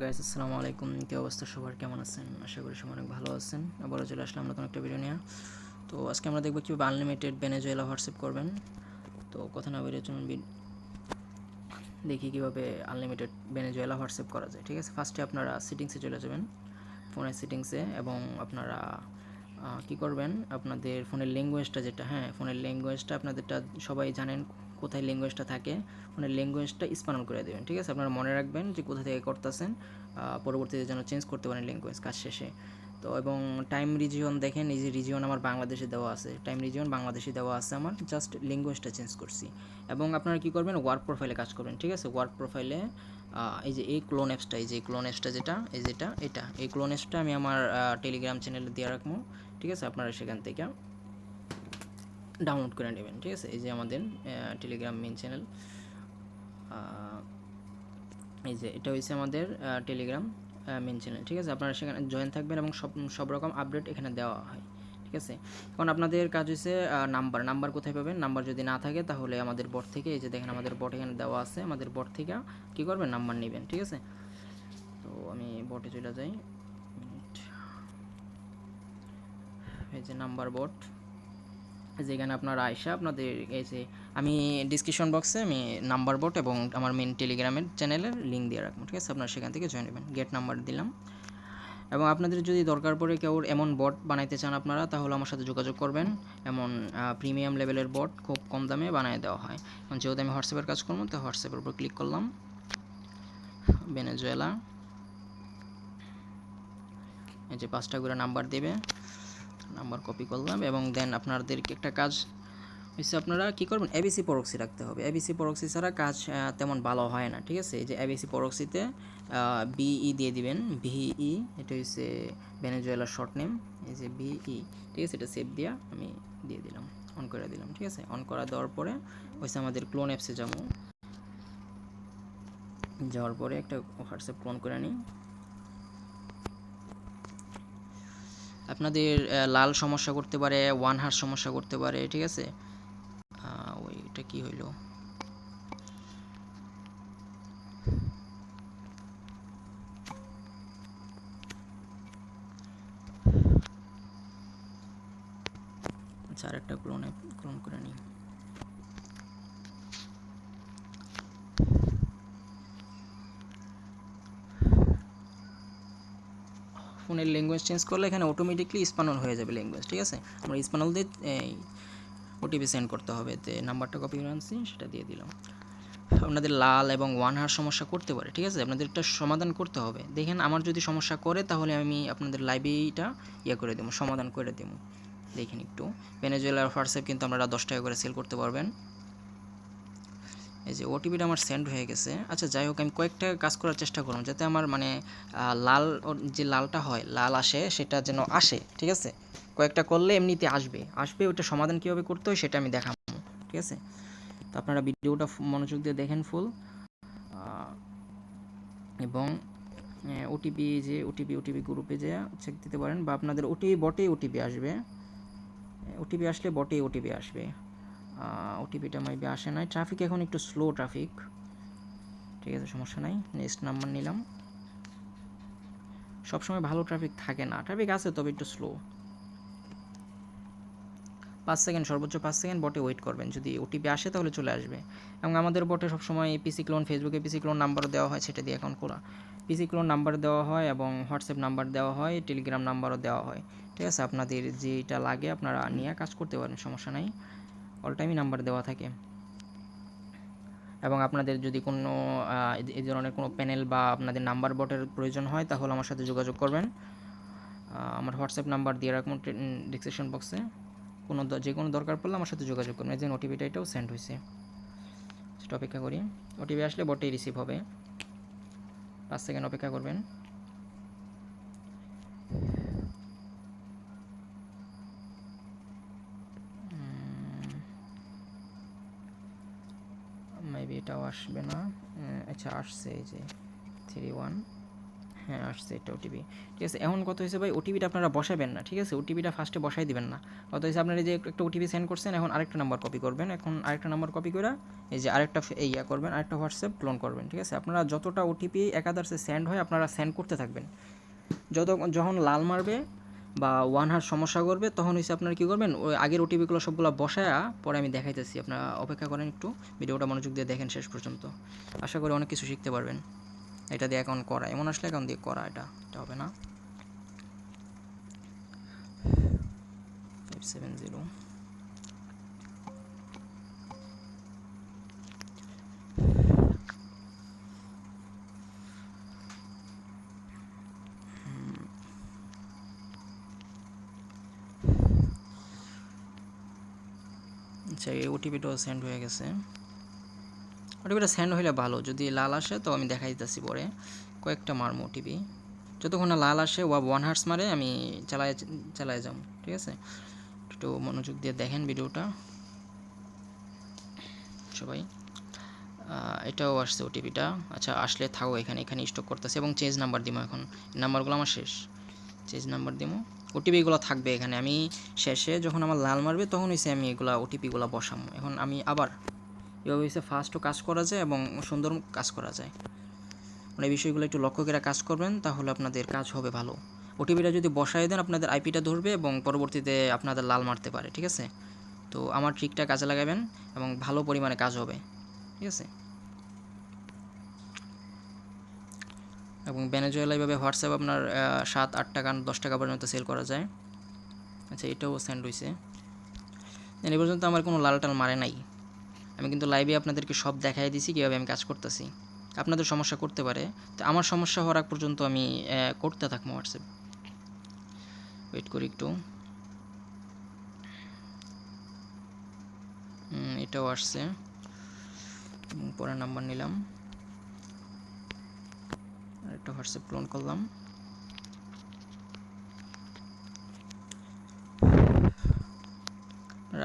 Guys আসসালামু আলাইকুম। কি অবস্থা সবার, কেমন আছেন? আশা করি সবাই অনেক ভালো আছেন। আবারও চলে আসলাম নতুন একটা ভিডিও নিয়ে। তো আজকে আমরা দেখব কীভাবে আনলিমিটেড ভেনেজুয়েলা হোয়াটসঅ্যাপ করবেন। তো কথা না বেরিয়ে চলুন দেখি কীভাবে আনলিমিটেড ভেনেজুয়েলা হোয়াটসঅ্যাপ করা যায়। ঠিক আছে, ফার্স্টে আপনারা সেটিংসে চলে যাবেন, ফোনের সেটিংসে, এবং আপনারা কী করবেন, আপনাদের ফোনের ল্যাঙ্গুয়েজটা যেটা, ফোনের ল্যাঙ্গুয়েজটা আপনাদেরটা সবাই জানেন কোথায় ল্যাঙ্গুয়েজটা থাকে, ফোনের ল্যাঙ্গুয়েজটা স্পানল করে দেবেন। ঠিক আছে, আপনারা মনে রাখবেন যে কোথা থেকে করতেছেন, পরবর্তীতে যেন চেঞ্জ করতে পারেন ল্যাঙ্গুয়েজ কাজ শেষে। তো এবং টাইম রিজিয়ন দেখেন, এই যে রিজিয়ন আমার বাংলাদেশে দেওয়া আছে, টাইম রিজিয়ন বাংলাদেশে দেওয়া আছে, আমার জাস্ট ল্যাঙ্গুয়েজটা চেঞ্জ করছি। এবং আপনারা কী করবেন, ওয়ার্ক প্রোফাইলে কাজ করবেন। ঠিক আছে, ওয়ার্ক প্রোফাইলে এই যে এই ক্লোন অ্যাপসটা, এই যে ক্লোন অ্যাপসটা যেটা, এই ক্লোন অ্যাপসটা আমি আমার টেলিগ্রাম চ্যানেলে দিয়ে রাখবো। ঠিক আছে, আপনারা সেখান থেকে ডাউনলোড করে নেবেন। ঠিক আছে, এই যে আমাদের টেলিগ্রাম মেন চ্যানেল, এই যে এটা হচ্ছে আমাদের টেলিগ্রাম মেন চ্যানেল। ঠিক আছে, আপনারা সেখানে জয়েন থাকবেন এবং সব রকম আপডেট এখানে দেওয়া হয়। ঠিক আছে, এখন আপনাদের কাজ হচ্ছে নাম্বার কোথায় পাবেন। নাম্বার যদি না থাকে তাহলে আমাদের বট থেকে, এই যে দেখেন আমাদের বট এখানে দেওয়া আছে, আমাদের বট থেকে কী করবেন, নাম্বার নেবেন। ঠিক আছে, তো আমি বটে চলে যাই, এই যে নাম্বার বট, যেখানে আপনারা আয়সা আপনাদের এই যে আমি ডিসক্রিপশন বক্সে আমি নাম্বার বোট এবং আমার মেন টেলিগ্রামের চ্যানেলের লিঙ্ক দিয়ে রাখবো। ঠিক আছে, আপনারা সেখান থেকে জয়েন নেবেন, গেট নাম্বার দিলাম। এবং আপনাদের যদি দরকার পড়ে কেউ এমন বট বানাইতে চান আপনারা, তাহলে আমার সাথে যোগাযোগ করবেন। এমন প্রিমিয়াম লেভেলের বট খুব কম দামে বানিয়ে দেওয়া হয়। এখন যেহেতু আমি হোয়াটসঅ্যাপের কাজ করবো, তো হোয়াটসঅ্যাপের উপর ক্লিক করলাম, ভেনেজুয়েলা, এই যে 5টা করে নাম্বার দেবে, নাম্বার কপি করলাম। এবং দেন আপনাদেরকে একটা কাজ হচ্ছে, আপনারা কী করবেন, এবিসি প্রক্সি রাখতে হবে। এবিসি প্রক্সি ছাড়া কাজ তেমন ভালো হয় না। ঠিক আছে, এই যে এবিসি প্রক্সিতে বিই দিয়ে দিবেন, ভিই, এটা হচ্ছে ভেনেজুয়েলার শর্ট নেম, এই যে ভিই। ঠিক আছে, এটা সেভ দিয়া আমি দিয়ে দিলাম, অন করে দিলাম। ঠিক আছে, অন করা দেওয়ার পরে হচ্ছে আমাদের ক্লোন অ্যাপসে যাওয়ার পরে একটা হোয়াটসঅ্যাপ ক্লোন করে নিই। আপনাদের লাল সমস্যা করতে পারে, ওয়ান হার্স সমস্যা করতে পারে। ঠিক আছে, ওইটা কি হইলো, আচ্ছা আরেকটা ক্লোন করে নিই। ফোনের ল্যাঙ্গুয়েজ চেঞ্জ করলে এখানে অটোমেটিকলি স্পানল হয়ে যাবে ল্যাঙ্গুয়েজ। ঠিক আছে, আমরা স্পানল দিয়ে ওটিপি সেন্ড করতে হবে, তো নাম্বারটা কপি করে আনছি, সেটা দিয়ে দিলাম। আপনাদের লাল এবং ওয়ান হার সমস্যা করতে পারে। ঠিক আছে, আপনাদের একটা সমাধান করতে হবে। দেখেন আমার যদি সমস্যা করে তাহলে আমি আপনাদের লাইভেইটা করে দেবো, সমাধান করে দেবো। দেখেন একটু, ভেনেজুয়েলার হোয়াটসঅ্যাপ কিন্তু আপনারা 10 টাকা করে সেল করতে পারবেন। এই যে ওটিপিটা আমার সেন্ড হয়ে গেছে। আচ্ছা যাই হোক, আমি কয়েকটা কাজ করার চেষ্টা করুন যাতে আমার লাল, যে লালটা হয়, লাল আসে, সেটা যেন আসে। ঠিক আছে, কয়েকটা করলে এমনিতে আসবে ওটা সমাধান কীভাবে করতে হয় সেটা আমি দেখাবো। ঠিক আছে, তো আপনারা ভিডিওটা মনোযোগ দিয়ে দেখেন ফুল। এবং ওটিপি, যে ওটিপি গ্রুপে যে চেক দিতে পারেন, বা আপনাদের বটেই ওটিপি আসবে, ওটিপি আসলে বটেই ওটিপি আসবে। ওটিপিটা মাইবে আসে নাই, ট্রাফিক এখন একটু স্লো ট্রাফিক। ঠিক আছে, সমস্যা নাই, নেক্সট নাম্বার নিলাম। সবসময় ভালো ট্রাফিক থাকে না, ট্রাফিক আছে তবে একটু স্লো। 5 সেকেন্ড, সর্বোচ্চ 5 সেকেন্ড বটে ওয়েট করবেন, যদি ওটিপি আসে তাহলে চলে আসবে। এবং আমাদের বটে সবসময় পিসি ক্লোন, ফেসবুকে পিসি ক্লোন নাম্বার দেওয়া হয়, সেটা দিয়ে অ্যাকাউন্ট খোলা। পিসি ক্লোন নাম্বার দেওয়া হয় এবং হোয়াটসঅ্যাপ নাম্বার দেওয়া হয়, টেলিগ্রাম নাম্বারও দেওয়া হয়। ঠিক আছে, আপনাদের যেটা লাগে আপনারা নিয়ে কাজ করতে পারেন, সমস্যা নাই, অল টাইমই নাম্বার দেওয়া থাকে। এবং আপনাদের যদি কোনো এই ধরনের কোনো প্যানেল বা আপনাদের নাম্বার বটের প্রয়োজন হয় তাহলে আমার সাথে যোগাযোগ করবেন। আমার হোয়াটসঅ্যাপ নাম্বার দিয়ে রাখুন ডিসক্রিপশন বক্সে, যে কোনো দরকার পড়লে আমার সাথে যোগাযোগ করবেন। এই যে ওটিপিটা এটাও সেন্ড হয়েছে, সেটা অপেক্ষা করি, ওটিপি আসলে বটেই রিসিভ হবে। 5 সেকেন্ড অপেক্ষা করবেন। মেবি এটাও আসবে না। আচ্ছা আসছে, এই যে 31, হ্যাঁ আসছে এটা ওটিপি। ঠিক আছে, এখন কত হয়েছে ভাই, ওটিপিটা আপনারা বসাবেন না, ঠিক আছে, ওটিপিটা ফার্স্টে বসাই দিবেন না। কত হয়েছে, আপনারা যে একটা ওটিপি সেন্ড করছেন, এখন আরেকটা নাম্বার কপি করবেন, এখন আরেকটা নাম্বার কপি করে এই যে আরেকটা ইয়া করবেন, আরেকটা হোয়াটসঅ্যাপ ক্লোন করবেন। ঠিক আছে, আপনারা যতটা ওটিপি একাদারসে সেন্ড হয় আপনারা সেন্ড করতে থাকবেন। যখন লাল মারবে বা ওয়ান হার সমস্যা করবে তখন হচ্ছে আপনারা কী করবেন, ওই আগের ওটিপিগুলো সবগুলো বসায়া পরে আমি দেখাইতেছি, আপনারা অপেক্ষা করেন একটু, ভিডিওটা মনোযোগ দিয়ে দেখেন শেষ পর্যন্ত, আশা করি অনেক কিছু শিখতে পারবেন। এটা দিয়ে অ্যাকাউন্ট করা, এমন আসলে অ্যাকাউন্ট দিয়ে করা, এটা হবে না। 570 আচ্ছা, এই ওটিপিটাও সেন্ড হয়ে গেছে। ওটিপিটা সেন্ড হইলে ভালো, যদি লাল আসে তো আমি দেখাই দিতেছি পরে, কয়েকটা মারমো ওটিপি, যতক্ষণ না লাল আসে ওয়ান হার্স মারে আমি চালায় যাম। ঠিক আছে, একটু মনোযোগ দিয়ে দেখেন ভিডিওটা সবাই। এটাও আসছে ওটিপিটা। আচ্ছা, আসলে থাকো এখানে, এখানে স্টক করতেছে এবং চেঞ্জ নাম্বার দিব। এখন নাম্বারগুলো আমার শেষ, চেঞ্জ নাম্বার দিব, ওটিপিগুলো থাকবে এখানে। আমি শেষে যখন আমার লাল মারবে তখন হয়েছে আমি এগুলা ওটিপিগুলো বসাবো। এখন আমি আবার এভাবে হয়েছে ফাস্টও কাজ করা যায় এবং সুন্দর কাজ করা যায়, মানে এই বিষয়গুলো একটু লক্ষ্য করে কাজ করবেন, তাহলে আপনাদের কাজ হবে ভালো। ওটিপিটা যদি বসায় দেন আপনাদের আইপিটা ধরবে এবং পরবর্তীতে আপনাদের লাল মারতে পারে। ঠিক আছে, তো আমার ট্রিকটা কাজে লাগাবেন এবং ভালো পরিমাণে কাজ হবে। ঠিক আছে, এবং ভেনেজুয়েলা এইভাবে হোয়াটসঅ্যাপ আপনার 7-8 টাকা 10 টাকা পর্যন্ত সেল করা যায়। আচ্ছা, এটাও সেন্ড হয়েছে। এই পর্যন্ত আমার কোনো লাল টাল মারে নাই, আমি কিন্তু লাইভে আপনাদেরকে সব দেখাই দিছি কীভাবে আমি কাজ করতেছি। আপনাদের সমস্যা করতে পারে, তো আমার সমস্যা হওয়ার আগ পর্যন্ত আমি করতে থাকবো হোয়াটসঅ্যাপ। ওয়েট করি একটু। এটাও আসছে, পরের নাম্বার নিলাম, আরেকটা হোয়াটসঅ্যাপ ক্লোন করলাম।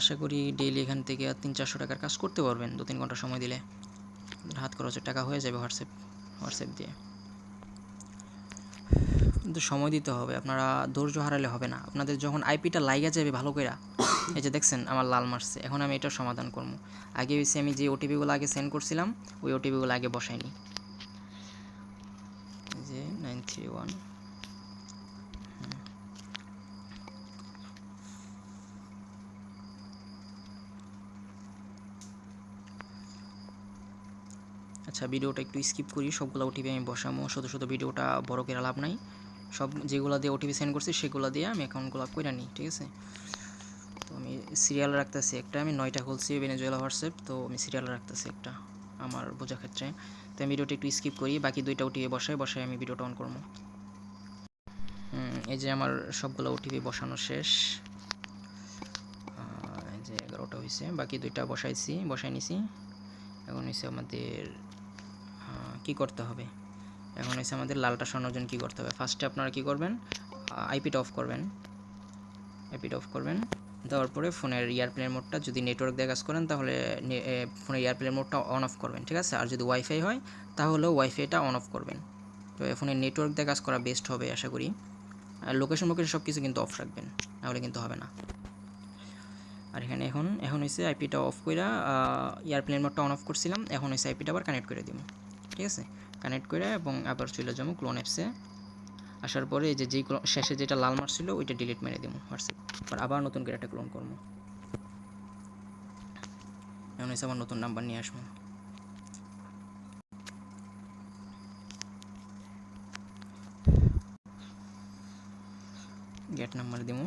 আশা করি ডেইলি এখান থেকে 300-400 টাকার কাজ করতে পারবেন 2-3 ঘন্টা সময় দিলে, হাত খরচের টাকা হয়ে যাবে হোয়াটসঅ্যাপ দিয়ে। কিন্তু সময় দিতে হবে, আপনারা ধৈর্য হারালে হবে না। আপনাদের যখন আইপিটা লাইগা যাবে ভালো করে, এই যে দেখছেন আমার লাল মারছে, এখন আমি এটার সমাধান করবো। আগে হয়েছে আমি যে ওটিপিগুলো আগে সেন্ড করছিলাম ওই ওটিপিগুলো আগে বসাইনি, যে 931। আচ্ছা, ভিডিওটা একটু স্কিপ করি, সবগুলো ওটিপি আমি বসাবো, শুধু ভিডিওটা বড় করে লাভ নাই। সব যেগুলো দিয়ে ওটিপি সেন্ড করছি সেগুলো দিয়ে আমি অ্যাকাউন্টগুলো করে নিই। ঠিক আছে, তো আমি সিরিয়াল রাখতেছি একটা, আমি 9টা খুলছি ভেনেজুয়েলা হোয়াটসঅ্যাপ, তো আমি সিরিয়াল রাখতেছি একটা আমার বোঝা ক্ষেত্রে। তো আমি ভিডিওটা একটু স্কিপ করি, বাকি 2টা ওটিপি বসাই আমি ভিডিওটা অন করবো। এই যে আমার সবগুলো ওটিপি বসানো শেষ, এই যে 11টা হয়েছে, বাকি 2টা বসাই নিছি। এখন হচ্ছে আমাদের কি করতে হবে, এখন হচ্ছে আমাদের লালটা সরানোর জন্য কী করতে হবে। ফার্স্টে আপনারা কী করবেন, আইপিটা অফ করবেন, দেওয়ার পরে ফোনের এয়ারপ্লেন মোডটা, যদি নেটওয়ার্ক দিয়ে কাজ করেন তাহলে ফোনের এয়ারপ্লেন মোডটা অন অফ করবেন। ঠিক আছে, আর যদি ওয়াইফাই হয় তাহলেও ওয়াইফাইটা অন অফ করবেন। তো ফোনের নেটওয়ার্ক দিয়ে কাজ করা বেস্ট হবে আশা করি। আর লোকেশন সব কিছু কিন্তু অফ রাখবেন, নাহলে কিন্তু হবে না। আর এখানে এখন হচ্ছে আইপিটা অফ করে এয়ারপ্লেন মোডটা অন অফ করছিলাম, এখন হচ্ছে আইপিটা আবার কানেক্ট করে দিব। ঠিক আছে, কানেক্ট করে এবং আবার চলে যাবো ক্লোন অ্যাপসে। আসার পরে এই যে শেষে যেটা লাল মার্ক ছিল ওইটা ডিলিট মেরে দিব হোয়াটসঅ্যাপ, আবার নতুন করে একটা ক্লোন করবো। এখন হচ্ছে আবার নতুন নাম্বার নিয়ে আসবো, গেট নাম্বার দিব,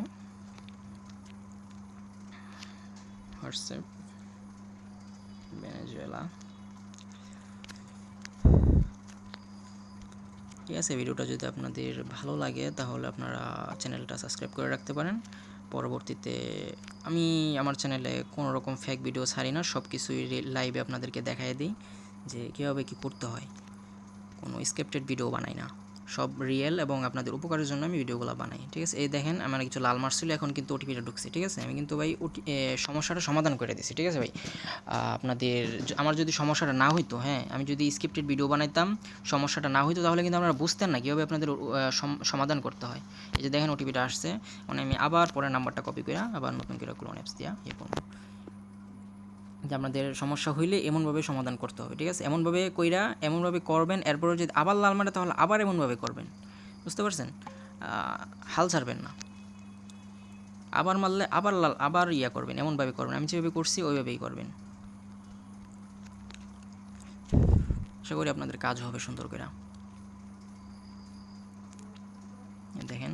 হোয়াটসঅ্যাপ ভেনেজুয়েলা। ঠিক আছে, ভিডিওটা যদি আপনাদের ভালো লাগে তাহলে আপনারা চ্যানেলটা সাবস্ক্রাইব করে রাখতে পারেন। পরবর্তীতে আমি আমার চ্যানেলে কোনো রকম ফেক ভিডিও ছাড়ি না, সব কিছুই লাইভে আপনাদেরকে দেখাই দিই যে কীভাবে কী করতে হয়, কোনো স্ক্রিপ্টেড ভিডিও বানাই না। সব রিয়েল এবং আপনাদের উপকারের জন্য আমি ভিডিওগুলো বানাই, ঠিক আছে। এই দেখেন আমার কিছু লাল মার্ক ছিল, এখন কিন্তু ওটিপিটা ঢুকছে, ঠিক আছে। আমি কিন্তু ভাই সমস্যাটা সমাধান করে দিয়েছি, ঠিক আছে ভাই। আপনাদের আমার যদি সমস্যাটা না হইতো, হ্যাঁ, আমি যদি স্ক্রিপ্টেড ভিডিও বানাইতাম, সমস্যাটা না হইতো, তাহলে কিন্তু আপনারা বুঝতেন না কীভাবে আপনাদের সমাধান করতে হয়। এই যে দেখেন ওটিপিটা আসছে, মানে আমি আবার পরের নাম্বারটা কপি করে আবার নতুন করে ক্লোন অ্যাপস দিয়া করবো, যে আপনাদের সমস্যা হইলে এমনভাবে সমাধান করতে হবে, ঠিক আছে। এমনভাবে করবেন, এরপরে যদি আবার লাল মারে তাহলে আবার এমনভাবে করবেন, বুঝতে পারছেন। হাল ছাড়বেন না, আবার মারলে আবার লাল, আবার করবেন, এমনভাবে করবেন, আমি যেভাবে করছি ওইভাবেই করবেন। আশা করি আপনাদের কাজ হবে সুন্দর করে। দেখেন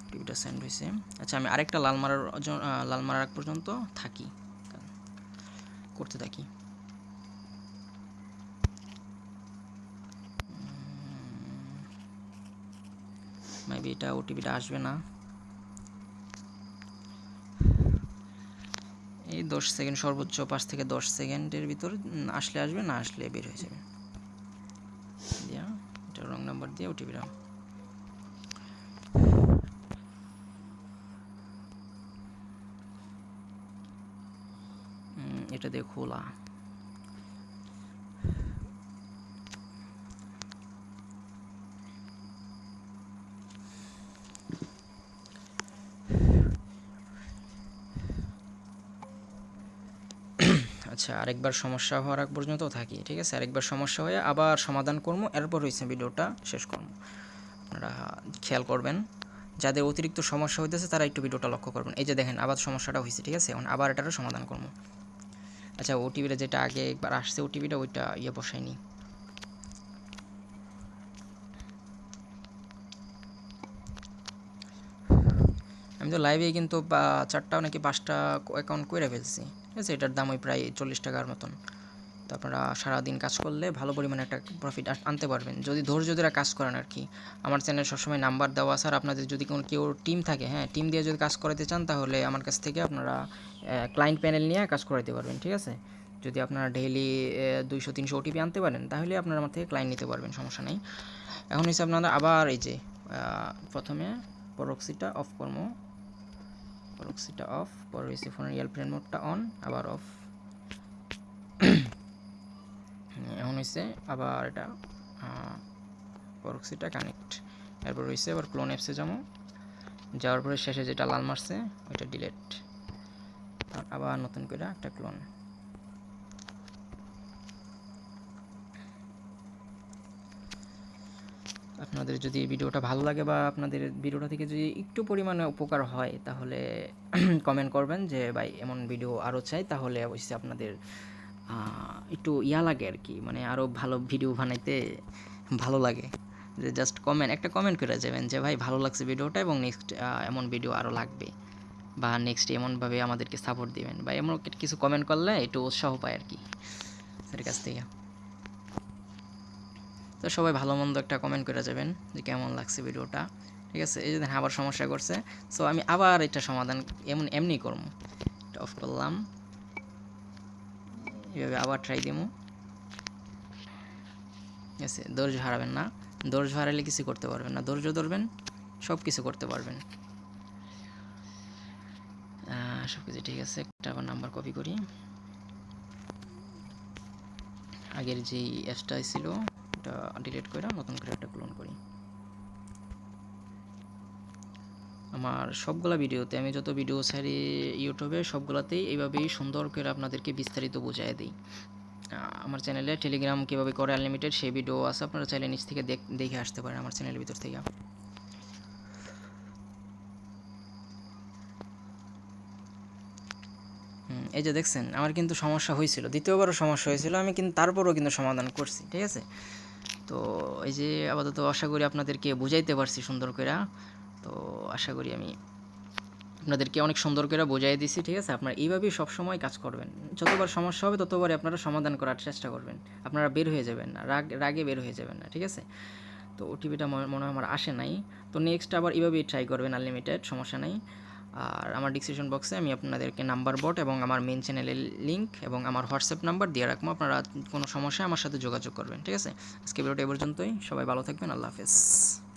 টিভিটা সেন্ড হয়েছে। আচ্ছা, আমি আরেকটা লাল মারার আগ পর্যন্ত করতে থাকি। মেবি এটা ওটিপিটা আসবে না, এই 10 সেকেন্ড, সর্বোচ্চ 5 থেকে 10 সেকেন্ডের ভিতর আসলে আসবে, না আসলে বের হয়ে যাবে। দিয়া এটা রং নাম্বার দিয়ে ওটিপিটা এটা দিয়ে খোলা। আচ্ছা, আরেকবার সমস্যা হওয়ার আগ পর্যন্ত থাকি, ঠিক আছে। আরেকবার সমস্যা হয়ে আবার সমাধান করবো, এরপর হয়েছে ভিডিওটা শেষ করবো। আপনারা খেয়াল করবেন, যাদের অতিরিক্ত সমস্যা হইতেছে তারা একটু ভিডিওটা লক্ষ্য করবেন। এই যে দেখেন আবার সমস্যাটা হয়েছে, ঠিক আছে। এখন আবার এটারও সমাধান করবো। আচ্ছা, ওটিপিটা যেটা আগে একবার আসছে ওটিপিটা, ওইটা বসাইনি। আমি তো লাইভে কিন্তু 4টা নাকি 5টা অ্যাকাউন্ট করে ফেলছি, ঠিক আছে। এটার দাম ওই প্রায় 40 টাকার মতন। তো আপনারা সারাদিন কাজ করলে ভালো পরিমাণে একটা প্রফিট আনতে পারবেন, যদি ধৈর্য ধরে কাজ করেন আর কি। আমার চ্যানেলে সবসময় নাম্বার দেওয়া আছে, আর আপনাদের যদি কেউ টিম থাকে, হ্যাঁ, টিম দিয়ে যদি কাজ করাতে চান তাহলে আমার কাছ থেকে আপনারা ক্লায়েন্ট প্যানেল নিয়ে কাজ করাতে পারবেন, ঠিক আছে। যদি আপনারা ডেইলি 200-300 ওটিপি আনতে পারেন তাহলে আপনারা আমার থেকে ক্লায়েন্ট নিতে পারবেন, সমস্যা নেই। এখন হচ্ছে আপনারা আবার এই যে প্রথমে প্রক্সিটা অফ করবো, প্রক্সিটা অফ, পরে হচ্ছে ফোনের এয়ারপ্লেন মোডটা অন, আবার অফ। এখন হয়েছে আবার এটা প্রক্সিটা কানেক্ট, এরপর হয়েছে আবার ক্লোন অ্যাপসে যাওয়ার পরে শেষে যেটা লাল মারছে ওইটা ডিলেট, আবার নতুন করে একটা ক্লোন। আপনাদের যদি ভিডিওটা ভালো লাগে বা আপনাদের ভিডিওটা থেকে যদি একটু পরিমাণে উপকার হয় তাহলে কমেন্ট করবেন যে ভাই এমন ভিডিও আরও চাই, তাহলে অবশ্যই আপনাদের একটু লাগে আর কি, মানে আরও ভালো ভিডিও বানাইতে ভালো লাগে। যে জাস্ট একটা কমেন্ট করে যাবেন যে ভাই ভালো লাগছে ভিডিওটা এবং নেক্সট এমন ভিডিও আরও লাগবে, বা নেক্সট এমনভাবে আমাদেরকে সাপোর্ট দিবেন, বা এমন কিছু কমেন্ট করলে একটু উৎসাহ পায় আর কি স্যারের কাছ থেকে। তো সবাই ভালো মন্দ একটা কমেন্ট করে যাবেন যে কেমন লাগছে ভিডিওটা, ঠিক আছে। এই যে দেখেন আবার সমস্যা করছে, সো আমি আবার এটা সমাধান এমনি করবো। এটা অফ করলাম, এভাবে আবার ট্রাই দেবো, ঠিক আছে। ধৈর্য হারাবেন না, ধৈর্য হারালে কিছু করতে পারবেন না, ধৈর্য ধরবেন সব কিছু করতে পারবেন। সব কিছু ঠিক আছে, একটা আবার নাম্বার কপি করি, আগের যেই অ্যাপসটা ছিল এটা ডিলিট করে নতুন করে একটা ক্লোন করি। আমার সবগুলা ভিডিওতে, আমি যত ভিডিও ছাড়ি ইউটিউবে সবগুলাতেই এইভাবেই সুন্দর করে আপনাদেরকে বিস্তারিত বুঝাই দিই। আমার চ্যানেলে টেলিগ্রাম কীভাবে করে আনলিমিটেড সেই ভিডিও আছে, আপনারা চাইলে নিচ থেকে দেখে আসতে পারেন আমার চ্যানেলের ভিতর থেকে। এই যে দেখছেন আমার কিন্তু সমস্যা হয়েছিল, দ্বিতীয়বারও সমস্যা হয়েছিল, আমি কিন্তু তারপরও কিন্তু সমাধান করছি, ঠিক আছে। তো এই যে আপাতত আশা করি আপনাদেরকে বুঝাইতে পারছি সুন্দর করে। তো আশা করি আমি আপনাদেরকে অনেক সুন্দর করে বোঝাই দিছি, ঠিক আছে। আপনারা এইভাবেই সবসময় কাজ করবেন, যতবার সমস্যা হবে ততবারই আপনারা সমাধান করার চেষ্টা করবেন, আপনারা বের হয়ে যাবেন না, রাগে বের হয়ে যাবেন না, ঠিক আছে। তো ওটিপিটা মনে হয় আমার আসে নাই, তো নেক্সট আবার এইভাবেই ট্রাই করবেন আনলিমিটেড, সমস্যা নাই। আর আমার ডিসক্রিপশন বক্সে আমি আপনাদেরকে নাম্বার বোর্ড এবং আমার মেন চ্যানেলের লিঙ্ক এবং আমার হোয়াটসঅ্যাপ নাম্বার দিয়ে রাখবো, আপনারা কোনো সমস্যায় আমার সাথে যোগাযোগ করবেন। ঠিক আছে, আজকে ভিডিওটা এই পর্যন্তই। সবাই ভালো থাকবেন, আল্লাহ হাফেজ।